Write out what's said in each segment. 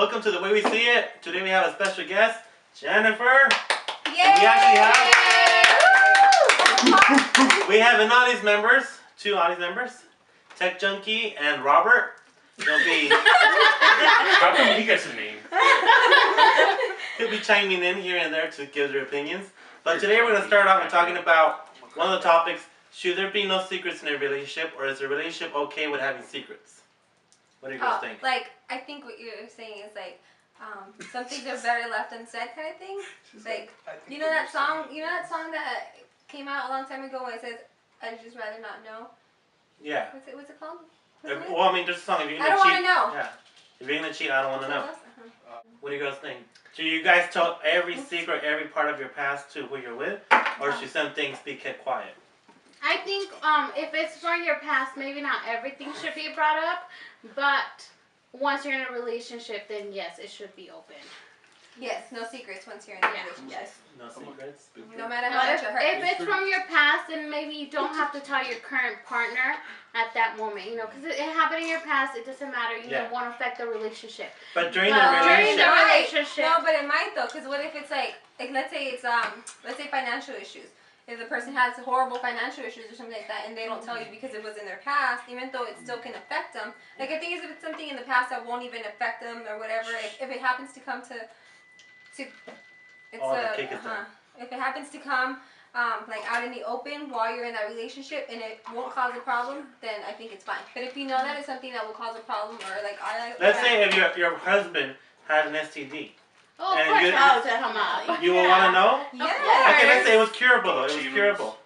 Welcome to The Way We See It. Today we have a special guest, Jennifer. Yay! We have an audience members, two audience members, Tech Junkie and Robert. They'll be. How come he gets a name? He'll be chiming in here and there to give their opinions. But today we're going to start off with talking about one of the topics: should there be no secrets in a relationship, or is a relationship okay with having secrets? What do you guys think? Like, I think what you're saying is like, some things are better left unsaid, kind of thing. Like, you know that song? You know that song that came out a long time ago where it says, "I'd just rather not know." Yeah. What's it called? Well, I mean, there's a song. If you're I gonna don't cheat, want to know. yeah. If you're gonna cheat, I don't want to know. Uh-huh. What do you guys think? Do you guys tell every secret, every part of your past to who you're with, or should some things be kept quiet? I think if it's from your past, maybe not everything should be brought up, but once you're in a relationship, then yes, it should be open. Yes, no secrets once you're in a relationship. Yes. No secrets? No matter how much it hurts. If it's from your past, then maybe you don't have to tell your current partner at that moment, you know, because it happened in your past, it doesn't matter, you know, it won't affect the relationship. But during the During the relationship. relationship. No, but it might though, because what if it's like let's say it's let's say financial issues. If the person has horrible financial issues or something like that, and they don't tell you because it was in their past, even though it still can affect them. Like, I think if it's something in the past that won't even affect them or whatever, if it happens to come to if it happens to come like out in the open while you're in that relationship and it won't cause a problem, then I think it's fine. But if you know that it's something that will cause a problem, or like let's say if your husband had an STD. Oh, of and course, you, I'll tell him out. You will want to know? Yeah. Okay, let's say it was curable though. It was curable.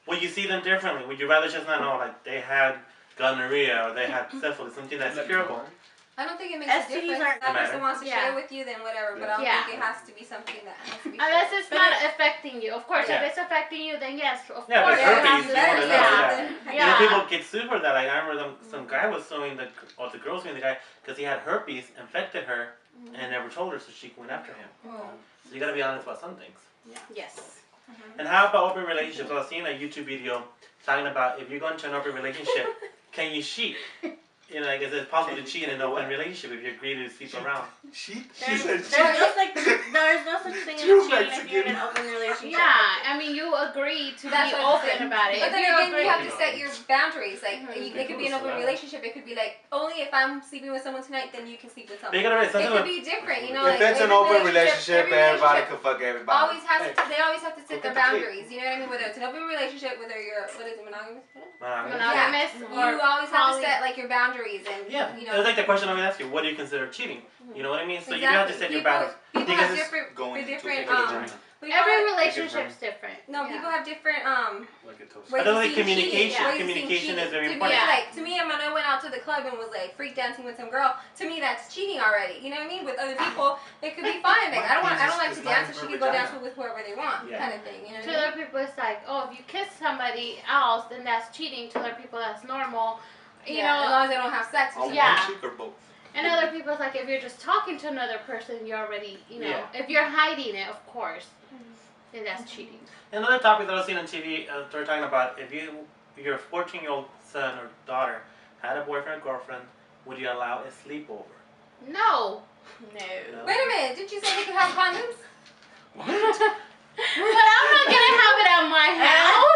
Would you see them differently? Would you rather just not know, like they had gonorrhea or they had syphilis, something that's curable? I don't think it makes a difference. If that person wants to share with you, then whatever. But I don't think it has to be something that has to be shared. Unless it's not affecting you. Of course, if it's affecting you, then yes, of course. Yeah, but herpes, you want to know. Yeah. You know, people get sued for that. Like, I remember some guy was suing the girl suing the guy because he had herpes, infected her, and never told her, so she went after him. So you gotta be honest about some things. Yeah. Yes. And how about open relationships? I was seeing a YouTube video talking about if you go into an open relationship, can you cheat? You know, like, is it possible to cheat in an open relationship if you agree to sleep around? Cheat? There's no such thing as cheating if you're in an open relationship. Yeah, I mean, you agree to be open about it. But then again, you have to set your boundaries. Like, it could be an open relationship. It could be like, only if I'm sleeping with someone tonight, then you can sleep with someone. It could be different, you know. If it's an open relationship, everybody can fuck everybody. They always have to set their boundaries. You know what I mean? Whether it's an open relationship, whether you're monogamous. Monogamous. You always have to set like your boundaries and you know. It's like the question I'm gonna ask you. What do you consider cheating? You know what I mean? So you have to set your boundaries. People have different. Every relationship's different. No, people have different I don't think communication is very important. Like, to me, when I went out to the club and was like freak dancing with some girl, to me that's cheating already. You know what I mean? With other people, it could be fine. Like, I don't like to dance, so she could go dance with whoever they want, kind of thing. You know to other people, it's like, oh, if you kiss somebody else, then that's cheating. To other people, that's normal. You know, as long as they don't have sex. Or something. And other people, it's like, if you're just talking to another person, you're already, you know, if you're hiding it, of course, then that's cheating. Another topic that I was seeing on TV, they're talking about if your 14-year-old son or daughter had a boyfriend or girlfriend, would you allow a sleepover? No. Wait a minute, didn't you say they could have condoms? What? But I'm not gonna have it at my house.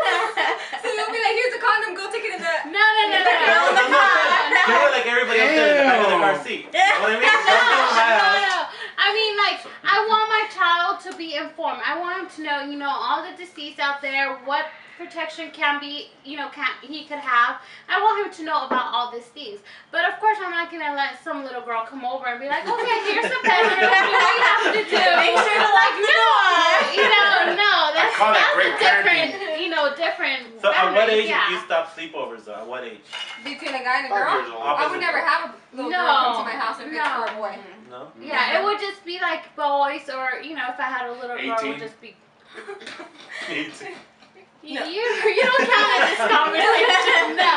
So you'll be like, here's a condom, go take it in the... No. You were like everybody else in the back of the car seat. You know what I mean? No. I mean, like, I want my child to be informed. I want him to know, you know, all the disease out there, what protection can be, you know, he could have. I want him to know about all these things. But of course, I'm not gonna let some little girl come over and be like, okay, here's the pedal, do what you have to do. Make sure to like you know, no, that's different, you know, different. So at what age did you stop sleepovers though? At what age? Between a guy and a girl? I would never have a little girl come to my house if it's for a boy. No? Yeah, it would just be like boys, or, you know, if I had a little girl, it would just be... 18. You don't count in this conversation, no.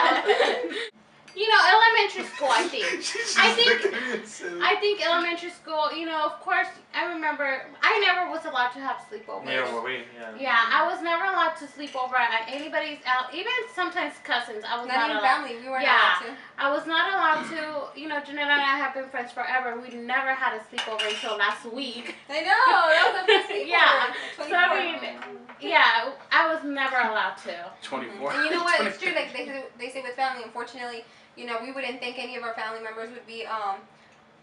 you know, elementary school, I think. She's I just think- looking at me and said- I think elementary school, you know, of course, I remember I never was allowed to have sleepovers. Near where we, Yeah, I was never allowed to sleep over at anybody's out, even sometimes cousins. I was Not not even allowed. family. We weren't Yeah. allowed to. I was not allowed to, you know, Janetta and I have been friends forever. We never had a sleepover until last week. I know. That was the first sleepover. Yeah. Like So, I 24. mean, yeah, I was never allowed to. 24. And you know what? It's true. Like they say with family. Unfortunately, you know, we wouldn't think any of our family members would be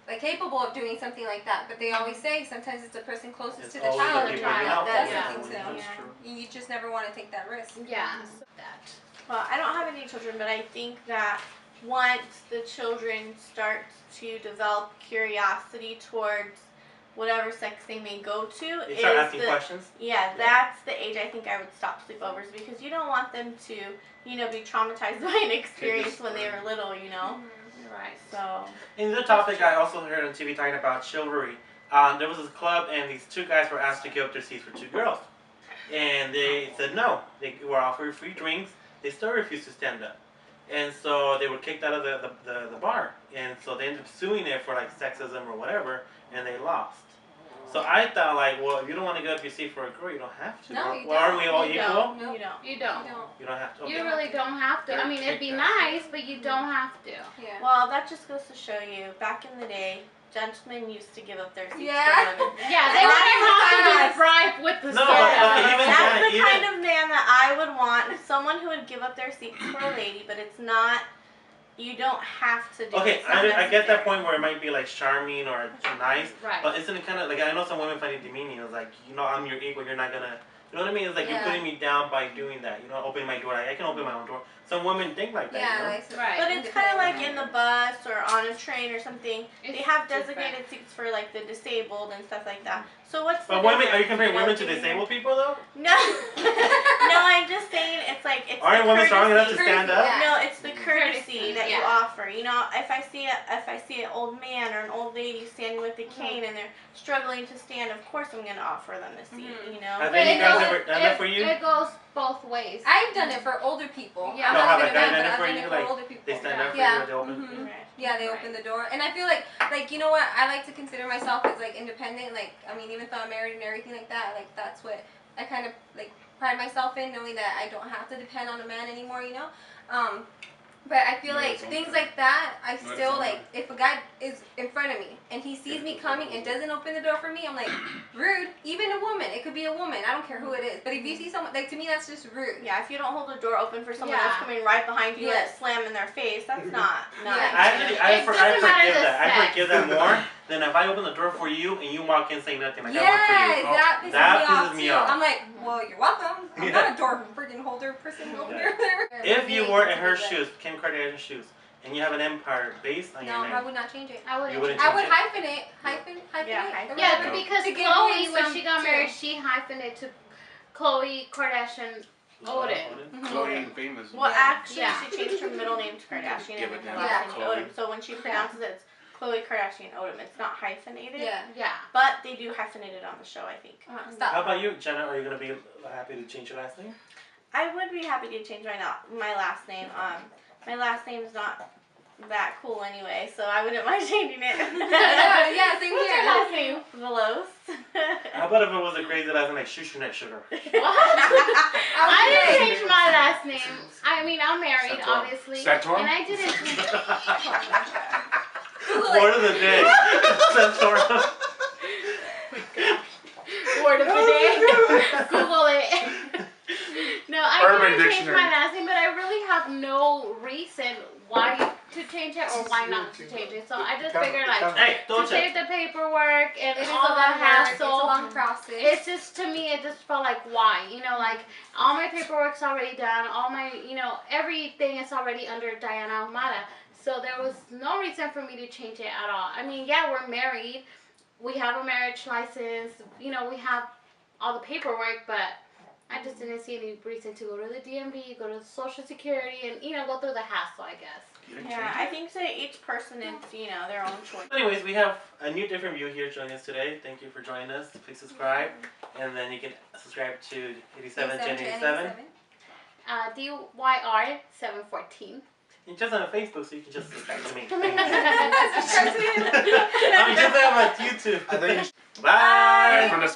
like capable of doing something like that. But they always say sometimes it's the person closest It's to the always child the that people you does know. Yeah. something to. That's Yeah. true. You just never want to take that risk. Yeah. So that. Well, I don't have any children, but I think that once the children start to develop curiosity towards whatever sex they may go to, You start is asking the questions. yeah, that's the age I think I would stop sleepovers, because you don't want them to, you know, be traumatized by an experience when they were little, you know. Right. So In the topic, I also heard on TV talking about chivalry. There was this club, and these two guys were asked to give up their seats for two girls, and they said no. They were offered free drinks. They still refused to stand up, and so they were kicked out of the bar, and so they ended up suing it for like sexism or whatever, and they lost. So I thought like, well, if you don't want to give up your seat for a girl, you don't have to. No, you well, aren't we all you equal? don't. Nope. You don't. You don't. You don't. You don't have to. Okay. You really don't have to. I mean, it'd be nice, but you don't have to. Yeah. Well, that just goes to show you, back in the day, gentlemen used to give up their seats Yeah. for women. Yeah, they And wouldn't have to that's be bribed with the No, soda. okay, even That's then, the kind of man that I would want. Someone who would give up their seats for a lady, but it's not. You don't have to do Okay, it. It's not I get that necessary. point where it might be like charming or nice, Right. but isn't it kind of like, I know some women find it demeaning. It's like, you know, I'm your equal, you're not gonna, you know what I mean? It's like Yeah. you're putting me down by doing that. You know, opening my door. I can open my own door. Some women think like that. Yeah. You know? Like, Right. But it's kind of like in the bus or on a train or something. They It's have different. designated seats for like the disabled and stuff like that. So what's the But women, difference? are you comparing You know, women to giving disabled people though? No, no, I'm just saying it's like it's Aren't the women strong enough to courtesy. stand up? Yeah. No, it's the courtesy Courtesy, that you yeah. offer. You know, if I see an old man or an old lady standing with a cane and they're struggling to stand, of course I'm gonna offer them a seat. Mhm. You know. Have But any it guys goes- ever done that for you? It goes both ways. I've done it for older people. Yeah. I'm No, not have even a a guy man, done but it I've for done you? it for Like, older people. They stand Yeah. up for Yeah. you, they open. Mhm. Right. Yeah, they open the door, and I feel like you know what? I like to consider myself as like independent. Like, I mean, even though I'm married and everything like that, like that's what I kind of like pride myself in, knowing that I don't have to depend on a man anymore. You know. But I feel No, like it's things okay. like that, I No, it's still okay. like if a guy is in front of me and he sees me coming and doesn't open the door for me, I'm like, rude. Even a woman, it could be a woman. I don't care who it is. But if you see someone, like to me, that's just rude. Yeah, if you don't hold the door open for someone Yeah. else coming right behind you Yes. and slam in their face, that's not nice. Yeah. Actually, I It doesn't matter forgive the that. I sex. forgive that more than if I open the door for you and you walk in saying nothing like I work Yes, for you. that pisses that me pisses off me too. off. I'm like, well, you're welcome. I'm Yeah. not a door freaking holder person over Yeah. there. If you were in her shoes, Kim Kardashian's shoes, and you have an empire based on No, your I name, would not change it. I wouldn't. You wouldn't I would change it? hyphen it. Yeah, or hyphen. Yeah, whatever. because To give Chloe, him when some she got married, too. she hyphened to Chloe Kardashian Odin. Mhm. Chloe ain't famous. Well, Yeah. actually, Yeah. she changed her middle name to Kardashian Give and it her down. last name to Chloe. Odom. So when she pronounces it, it's Khloe Kardashian Odom. It's not hyphenated. Yeah. Yeah. But they do hyphenate it on the show, I think. Stop. How about you, Jenna? Are you gonna be happy to change your last name? I would be happy to change my last name. My last name's not that cool anyway, so I wouldn't mind changing it. Yeah, same What's here. your last name? Velos. How about if it was a crazy last name like Shushunet Sugar? I didn't change my last name. I mean, I'm married, Santorum. obviously. Santorum? And I didn't change Word of the day. Santorum. word of the day. Google it. No, I Urban didn't change Dictionary. my last name, but I really have no reason why to change it or why not to change it. So I just figured like Hey, to don't save check. the paperwork and It is all a the long work. It's a hassle. long process. It's just, to me, it just felt like, why? You know, like, all my paperwork's already done, all my, you know, everything is already under Diana Almada. So there was no reason for me to change it at all. I mean, yeah, we're married. We have a marriage license. You know, we have all the paperwork, but I just didn't see any reason to go to the DMV, go to Social Security, and, you know, go through the hassle, I guess. Yeah, I think that each person is, you know, their own choice. Anyways, we have a new different view here joining us today. Thank you for joining us. Please subscribe, and then you can subscribe to 87 Gen 87. DYR 714. You're just on Facebook, so you can just subscribe to me. Subscribe to him. I mean, just on my YouTube. I think you Bye. From the